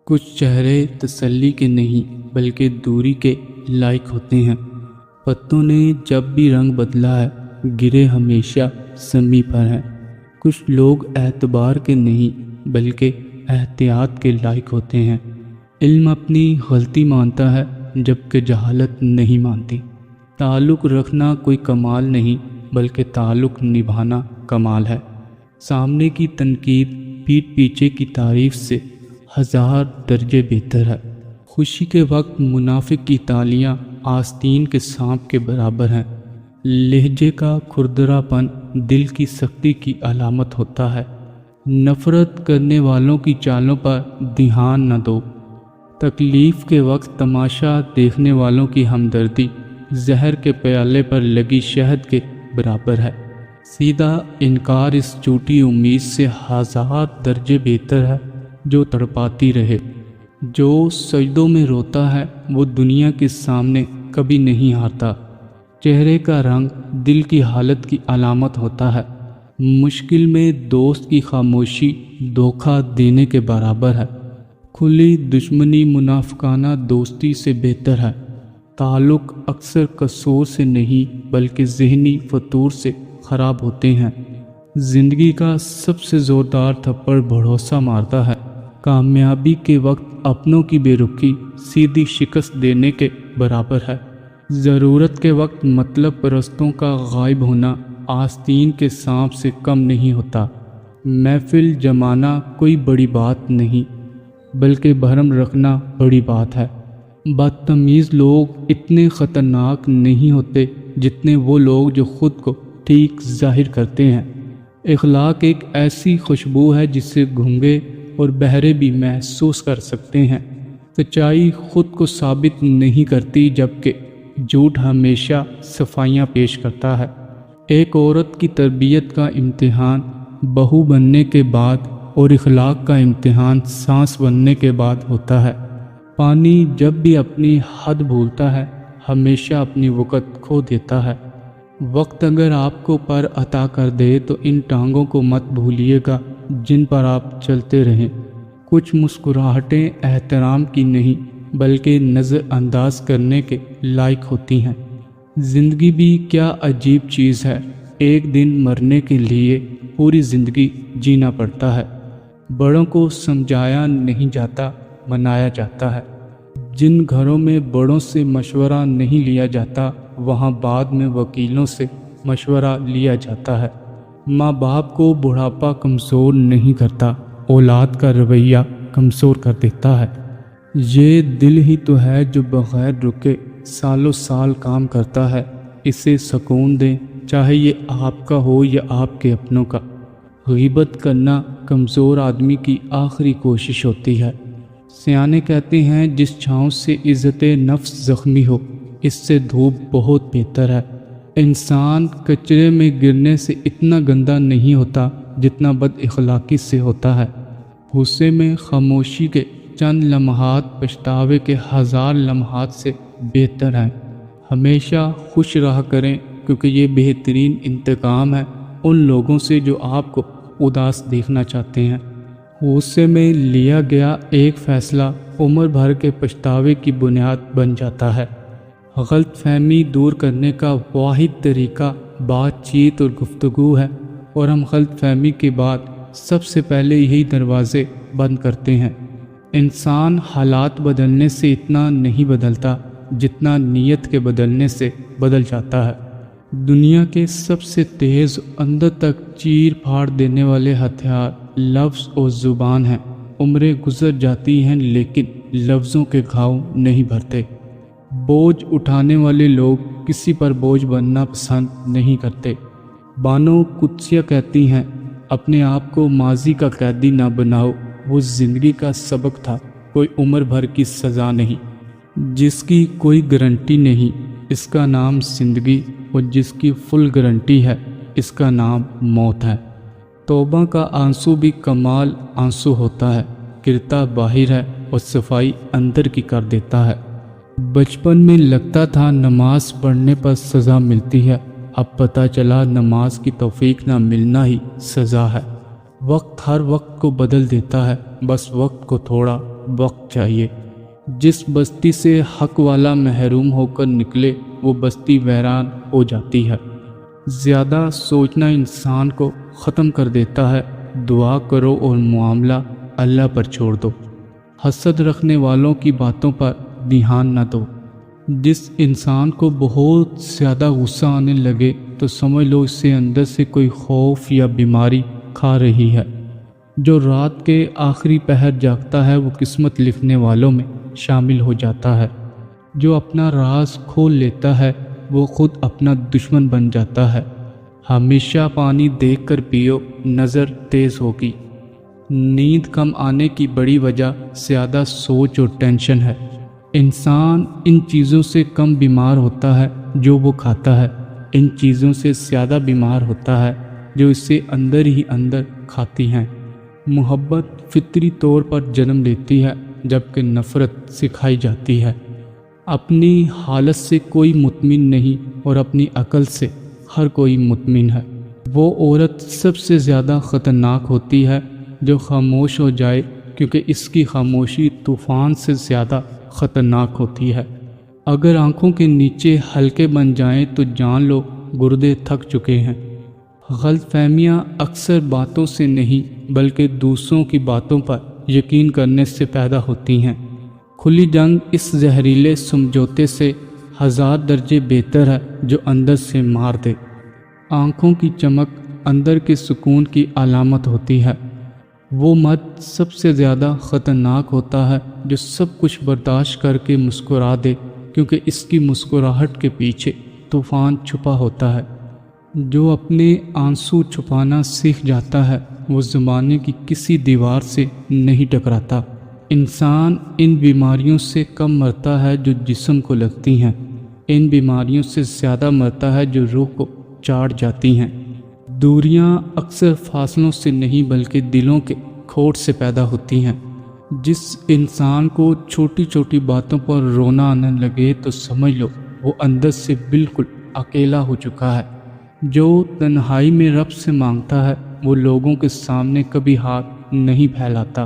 کچھ چہرے تسلی کے نہیں بلکہ دوری کے لائق ہوتے ہیں۔ پتوں نے جب بھی رنگ بدلا ہے، گرے ہمیشہ سمی پر ہیں۔ کچھ لوگ اعتبار کے نہیں بلکہ احتیاط کے لائق ہوتے ہیں۔ علم اپنی غلطی مانتا ہے جبکہ جہالت نہیں مانتی۔ تعلق رکھنا کوئی کمال نہیں بلکہ تعلق نبھانا کمال ہے۔ سامنے کی تنقید پیٹھ پیچھے کی تعریف سے 1000 درجے بہتر ہے۔ خوشی کے وقت منافق کی تالیاں آستین کے سانپ کے برابر ہیں۔ لہجے کا کھردرا پن دل کی سختی کی علامت ہوتا ہے۔ نفرت کرنے والوں کی چالوں پر دھیان نہ دو۔ تکلیف کے وقت تماشا دیکھنے والوں کی ہمدردی زہر کے پیالے پر لگی شہد کے برابر ہے۔ سیدھا انکار اس جھوٹی امید سے 1000 درجے بہتر ہے جو تڑپاتی رہے۔ جو سجدوں میں روتا ہے وہ دنیا کے سامنے کبھی نہیں ہارتا۔ چہرے کا رنگ دل کی حالت کی علامت ہوتا ہے۔ مشکل میں دوست کی خاموشی دھوکہ دینے کے برابر ہے۔ کھلی دشمنی منافقانہ دوستی سے بہتر ہے۔ تعلق اکثر قصور سے نہیں بلکہ ذہنی فتور سے خراب ہوتے ہیں۔ زندگی کا سب سے زوردار تھپڑ بھروسہ مارتا ہے۔ کامیابی کے وقت اپنوں کی بے رخی سیدھی شکست دینے کے برابر ہے۔ ضرورت کے وقت مطلب پرستوں کا غائب ہونا آستین کے سانپ سے کم نہیں ہوتا۔ محفل جمانا کوئی بڑی بات نہیں بلکہ بھرم رکھنا بڑی بات ہے۔ بدتمیز لوگ اتنے خطرناک نہیں ہوتے جتنے وہ لوگ جو خود کو ٹھیک ظاہر کرتے ہیں۔ اخلاق ایک ایسی خوشبو ہے جسے گونگے اور بہرے بھی محسوس کر سکتے ہیں۔ سچائی خود کو ثابت نہیں کرتی جبکہ جھوٹ ہمیشہ صفائیاں پیش کرتا ہے۔ ایک عورت کی تربیت کا امتحان بہو بننے کے بعد اور اخلاق کا امتحان سانس بننے کے بعد ہوتا ہے۔ پانی جب بھی اپنی حد بھولتا ہے ہمیشہ اپنی وقت کھو دیتا ہے۔ وقت اگر آپ کو پر عطا کر دے تو ان ٹانگوں کو مت بھولیے گا جن پر آپ چلتے رہیں۔ کچھ مسکراہٹیں احترام کی نہیں بلکہ نظر انداز کرنے کے لائق ہوتی ہیں۔ زندگی بھی کیا عجیب چیز ہے، ایک دن مرنے کے لیے پوری زندگی جینا پڑتا ہے۔ بڑوں کو سمجھایا نہیں جاتا منایا جاتا ہے۔ جن گھروں میں بڑوں سے مشورہ نہیں لیا جاتا وہاں بعد میں وکیلوں سے مشورہ لیا جاتا ہے۔ ماں باپ کو بڑھاپا کمزور نہیں کرتا، اولاد کا رویہ کمزور کر دیتا ہے۔ یہ دل ہی تو ہے جو بغیر رکے سالوں سال کام کرتا ہے۔ اسے سکون دیں چاہے یہ آپ کا ہو یا آپ کے اپنوں کا۔ غیبت کرنا کمزور آدمی کی آخری کوشش ہوتی ہے۔ سیانے کہتے ہیں جس چھاؤں سے عزت نفس زخمی ہو اس سے دھوپ بہت بہتر ہے۔ انسان کچرے میں گرنے سے اتنا گندا نہیں ہوتا جتنا بد اخلاقی سے ہوتا ہے۔ غصے میں خاموشی کے چند لمحات پچھتاوے کے 1000 لمحات سے بہتر ہیں۔ ہمیشہ خوش رہا کریں کیونکہ یہ بہترین انتقام ہے ان لوگوں سے جو آپ کو اداس دیکھنا چاہتے ہیں۔ غصے میں لیا گیا ایک فیصلہ عمر بھر کے پچھتاوے کی بنیاد بن جاتا ہے۔ غلط فہمی دور کرنے کا واحد طریقہ بات چیت اور گفتگو ہے، اور ہم غلط فہمی کے بعد سب سے پہلے یہی دروازے بند کرتے ہیں۔ انسان حالات بدلنے سے اتنا نہیں بدلتا جتنا نیت کے بدلنے سے بدل جاتا ہے۔ دنیا کے سب سے تیز اندر تک چیر پھاڑ دینے والے ہتھیار لفظ اور زبان ہیں۔ عمریں گزر جاتی ہیں لیکن لفظوں کے گھاؤ نہیں بھرتے۔ بوجھ اٹھانے والے لوگ کسی پر بوجھ بننا پسند نہیں کرتے۔ بانو قدسیہ کہتی ہیں اپنے آپ کو ماضی کا قیدی نہ بناؤ، وہ زندگی کا سبق تھا، کوئی عمر بھر کی سزا نہیں۔ جس کی کوئی گارنٹی نہیں اس کا نام زندگی، اور جس کی فل گارنٹی ہے اس کا نام موت ہے۔ توبہ کا آنسو بھی کمال آنسو ہوتا ہے، گرتا باہر ہے اور صفائی اندر کی کر دیتا ہے۔ بچپن میں لگتا تھا نماز پڑھنے پر سزا ملتی ہے، اب پتہ چلا نماز کی توفیق نہ ملنا ہی سزا ہے۔ وقت ہر وقت کو بدل دیتا ہے، بس وقت کو تھوڑا وقت چاہیے۔ جس بستی سے حق والا محروم ہو کر نکلے وہ بستی ویران ہو جاتی ہے۔ زیادہ سوچنا انسان کو ختم کر دیتا ہے۔ دعا کرو اور معاملہ اللہ پر چھوڑ دو۔ حسد رکھنے والوں کی باتوں پر دھیان نہ دو۔ جس انسان کو بہت زیادہ غصہ آنے لگے تو سمجھ لو اس سے اندر سے کوئی خوف یا بیماری کھا رہی ہے۔ جو رات کے آخری پہر جاگتا ہے وہ قسمت لکھنے والوں میں شامل ہو جاتا ہے۔ جو اپنا راز کھول لیتا ہے وہ خود اپنا دشمن بن جاتا ہے۔ ہمیشہ پانی دیکھ کر پیو، نظر تیز ہوگی۔ نیند کم آنے کی بڑی وجہ زیادہ سوچ اور ٹینشن ہے۔ انسان ان چیزوں سے کم بیمار ہوتا ہے جو وہ کھاتا ہے، ان چیزوں سے زیادہ بیمار ہوتا ہے جو اسے اندر ہی اندر کھاتی ہیں۔ محبت فطری طور پر جنم لیتی ہے جبکہ نفرت سکھائی جاتی ہے۔ اپنی حالت سے کوئی مطمئن نہیں اور اپنی عقل سے ہر کوئی مطمئن ہے۔ وہ عورت سب سے زیادہ خطرناک ہوتی ہے جو خاموش ہو جائے، کیونکہ اس کی خاموشی طوفان سے زیادہ خطرناک ہوتی ہے۔ اگر آنکھوں کے نیچے حلقے بن جائیں تو جان لو گردے تھک چکے ہیں۔ غلط فہمیاں اکثر باتوں سے نہیں بلکہ دوسروں کی باتوں پر یقین کرنے سے پیدا ہوتی ہیں۔ کھلی جنگ اس زہریلے سمجھوتے سے 1000 درجے بہتر ہے جو اندر سے مار دے۔ آنکھوں کی چمک اندر کے سکون کی علامت ہوتی ہے۔ وہ مرد سب سے زیادہ خطرناک ہوتا ہے جو سب کچھ برداشت کر کے مسکرا دے، کیونکہ اس کی مسکراہٹ کے پیچھے طوفان چھپا ہوتا ہے۔ جو اپنے آنسو چھپانا سیکھ جاتا ہے وہ زمانے کی کسی دیوار سے نہیں ٹکراتا۔ انسان ان بیماریوں سے کم مرتا ہے جو جسم کو لگتی ہیں، ان بیماریوں سے زیادہ مرتا ہے جو روح کو چاٹ جاتی ہیں۔ دوریاں اکثر فاصلوں سے نہیں بلکہ دلوں کے کھوٹ سے پیدا ہوتی ہیں۔ جس انسان کو چھوٹی چھوٹی باتوں پر رونا آنے لگے تو سمجھ لو وہ اندر سے بالکل اکیلا ہو چکا ہے۔ جو تنہائی میں رب سے مانگتا ہے وہ لوگوں کے سامنے کبھی ہاتھ نہیں پھیلاتا۔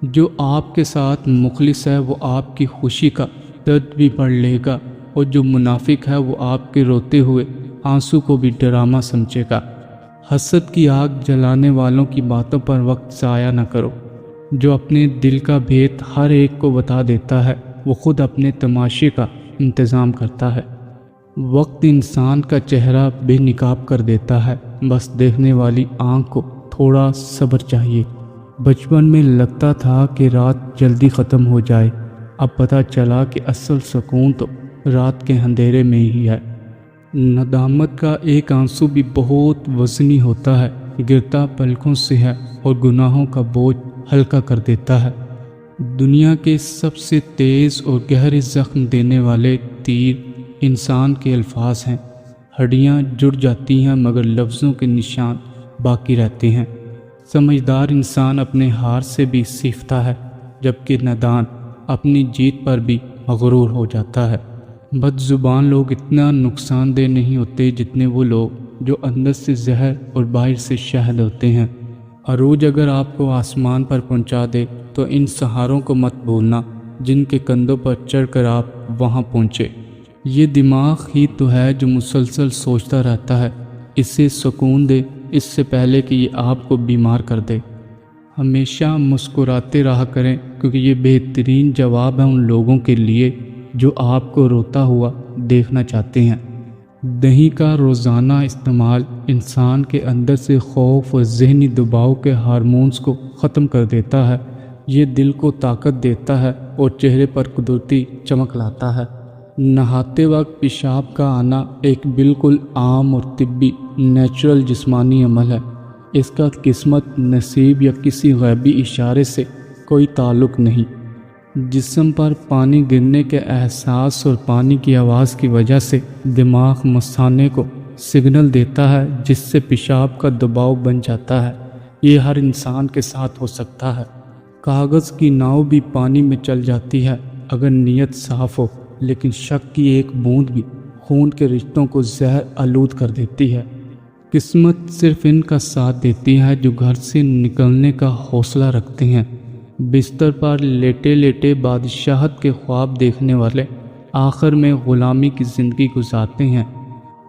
جو آپ کے ساتھ مخلص ہے وہ آپ کی خوشی کا درد بھی پڑھ لے گا، اور جو منافق ہے وہ آپ کے روتے ہوئے آنسو کو بھی ڈرامہ سمجھے گا۔ حسد کی آگ جلانے والوں کی باتوں پر وقت ضائع نہ کرو۔ جو اپنے دل کا بھید ہر ایک کو بتا دیتا ہے وہ خود اپنے تماشے کا انتظام کرتا ہے۔ وقت انسان کا چہرہ بے نقاب کر دیتا ہے، بس دیکھنے والی آنکھ کو تھوڑا صبر چاہیے۔ بچپن میں لگتا تھا کہ رات جلدی ختم ہو جائے، اب پتہ چلا کہ اصل سکون تو رات کے اندھیرے میں ہی ہے۔ ندامت کا ایک آنسو بھی بہت وزنی ہوتا ہے، گرتا پلکوں سے ہے اور گناہوں کا بوجھ ہلکا کر دیتا ہے۔ دنیا کے سب سے تیز اور گہرے زخم دینے والے تیر انسان کے الفاظ ہیں۔ ہڈیاں جڑ جاتی ہیں مگر لفظوں کے نشان باقی رہتے ہیں۔ سمجھدار انسان اپنے ہار سے بھی سیکھتا ہے، جبکہ نادان اپنی جیت پر بھی مغرور ہو جاتا ہے۔ بد زبان لوگ اتنا نقصان دہ نہیں ہوتے جتنے وہ لوگ جو اندر سے زہر اور باہر سے شہد ہوتے ہیں۔ عروج اگر آپ کو آسمان پر پہنچا دے تو ان سہاروں کو مت بھولنا جن کے کندھوں پر چڑھ کر آپ وہاں پہنچے۔ یہ دماغ ہی تو ہے جو مسلسل سوچتا رہتا ہے، اسے سکون دے اس سے پہلے کہ یہ آپ کو بیمار کر دے۔ ہمیشہ مسکراتے رہا کریں کیونکہ یہ بہترین جواب ہے ان لوگوں کے لیے جو آپ کو روتا ہوا دیکھنا چاہتے ہیں۔ دہی کا روزانہ استعمال انسان کے اندر سے خوف اور ذہنی دباؤ کے ہارمونز کو ختم کر دیتا ہے۔ یہ دل کو طاقت دیتا ہے اور چہرے پر قدرتی چمک لاتا ہے۔ نہاتے وقت پیشاب کا آنا ایک بالکل عام اور طبی نیچرل جسمانی عمل ہے۔ اس کا قسمت، نصیب یا کسی غیبی اشارے سے کوئی تعلق نہیں۔ جسم پر پانی گرنے کے احساس اور پانی کی آواز کی وجہ سے دماغ مثانے کو سگنل دیتا ہے جس سے پیشاب کا دباؤ بن جاتا ہے۔ یہ ہر انسان کے ساتھ ہو سکتا ہے۔ کاغذ کی ناؤ بھی پانی میں چل جاتی ہے اگر نیت صاف ہو، لیکن شک کی ایک بوند بھی خون کے رشتوں کو زہر آلود کر دیتی ہے۔ قسمت صرف ان کا ساتھ دیتی ہے جو گھر سے نکلنے کا حوصلہ رکھتے ہیں۔ بستر پر لیٹے لیٹے بادشاہت کے خواب دیکھنے والے آخر میں غلامی کی زندگی گزارتے ہیں۔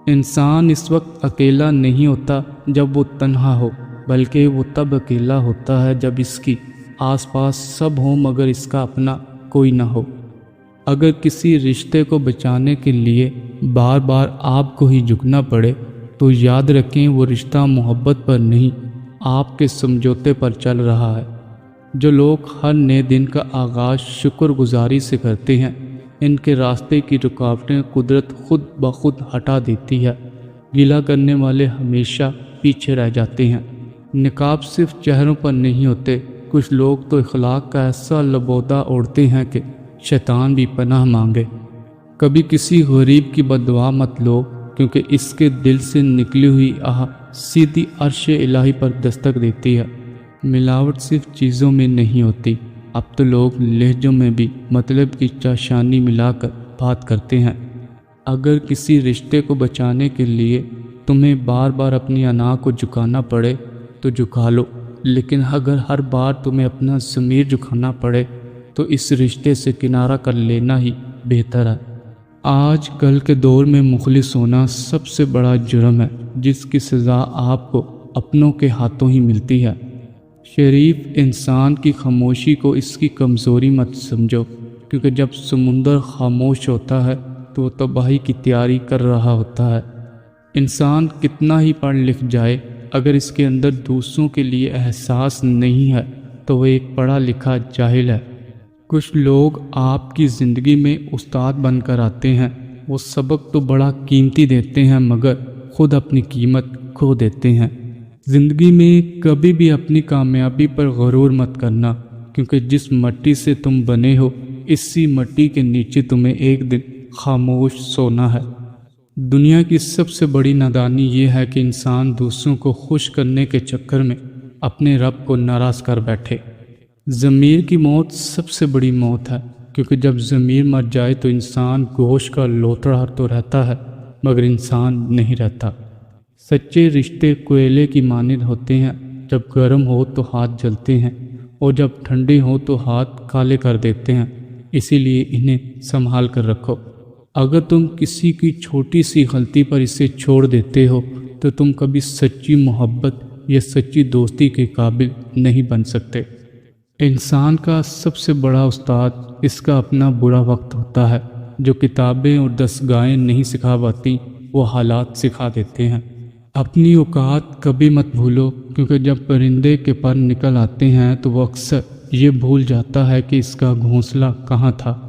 انسان اس وقت اکیلا نہیں ہوتا جب وہ تنہا ہو، بلکہ وہ تب اکیلا ہوتا ہے جب اس کی آس پاس سب ہوں مگر اس کا اپنا کوئی نہ ہو۔ اگر کسی رشتے کو بچانے کے لیے بار بار آپ کو ہی جھکنا پڑے تو یاد رکھیں وہ رشتہ محبت پر نہیں، آپ کے سمجھوتے پر چل رہا ہے۔ جو لوگ ہر نئے دن کا آغاز شکر گزاری سے کرتے ہیں، ان کے راستے کی رکاوٹیں قدرت خود بخود ہٹا دیتی ہے۔ گلہ کرنے والے ہمیشہ پیچھے رہ جاتے ہیں۔ نقاب صرف چہروں پر نہیں ہوتے، کچھ لوگ تو اخلاق کا ایسا لبودہ اوڑھتے ہیں کہ شیطان بھی پناہ مانگے۔ کبھی کسی غریب کی بددعا مت لو، کیونکہ اس کے دل سے نکلی ہوئی آہ سیدھی عرش الہی پر دستک دیتی ہے۔ ملاوٹ صرف چیزوں میں نہیں ہوتی، اب تو لوگ لہجوں میں بھی مطلب کی چاشانی ملا کر بات کرتے ہیں۔ اگر کسی رشتے کو بچانے کے لیے تمہیں بار بار اپنی انا کو جھکانا پڑے تو جھکا لو، لیکن اگر ہر بار تمہیں اپنا ضمیر جھکانا پڑے تو اس رشتے سے کنارہ کر لینا ہی بہتر ہے۔ آج کل کے دور میں مخلص ہونا سب سے بڑا جرم ہے، جس کی سزا آپ کو اپنوں کے ہاتھوں ہی ملتی ہے۔ شریف انسان کی خاموشی کو اس کی کمزوری مت سمجھو، کیونکہ جب سمندر خاموش ہوتا ہے تو وہ تباہی کی تیاری کر رہا ہوتا ہے۔ انسان کتنا ہی پڑھ لکھ جائے، اگر اس کے اندر دوسروں کے لیے احساس نہیں ہے تو وہ ایک پڑھا لکھا جاہل ہے۔ کچھ لوگ آپ کی زندگی میں استاد بن کر آتے ہیں، وہ سبق تو بڑا قیمتی دیتے ہیں مگر خود اپنی قیمت کھو دیتے ہیں۔ زندگی میں کبھی بھی اپنی کامیابی پر غرور مت کرنا، کیونکہ جس مٹی سے تم بنے ہو اسی مٹی کے نیچے تمہیں ایک دن خاموش سونا ہے۔ دنیا کی سب سے بڑی نادانی یہ ہے کہ انسان دوسروں کو خوش کرنے کے چکر میں اپنے رب کو ناراض کر بیٹھے۔ ضمیر کی موت سب سے بڑی موت ہے، کیونکہ جب ضمیر مر جائے تو انسان گوشت کا لوتڑا تو رہتا ہے مگر انسان نہیں رہتا۔ سچے رشتے کوئلے کی مانند ہوتے ہیں، جب گرم ہو تو ہاتھ جلتے ہیں اور جب ٹھنڈے ہو تو ہاتھ کالے کر دیتے ہیں، اسی لیے انہیں سنبھال کر رکھو۔ اگر تم کسی کی چھوٹی سی غلطی پر اسے چھوڑ دیتے ہو تو تم کبھی سچی محبت یا سچی دوستی کے قابل نہیں بن سکتے۔ انسان کا سب سے بڑا استاد اس کا اپنا برا وقت ہوتا ہے۔ جو کتابیں اور دستگاہیں نہیں سکھا پاتی وہ حالات سکھا دیتے ہیں۔ اپنی اوقات کبھی مت بھولو، کیونکہ جب پرندے کے پر نکل آتے ہیں تو وہ اکثر یہ بھول جاتا ہے کہ اس کا گھونسلہ کہاں تھا۔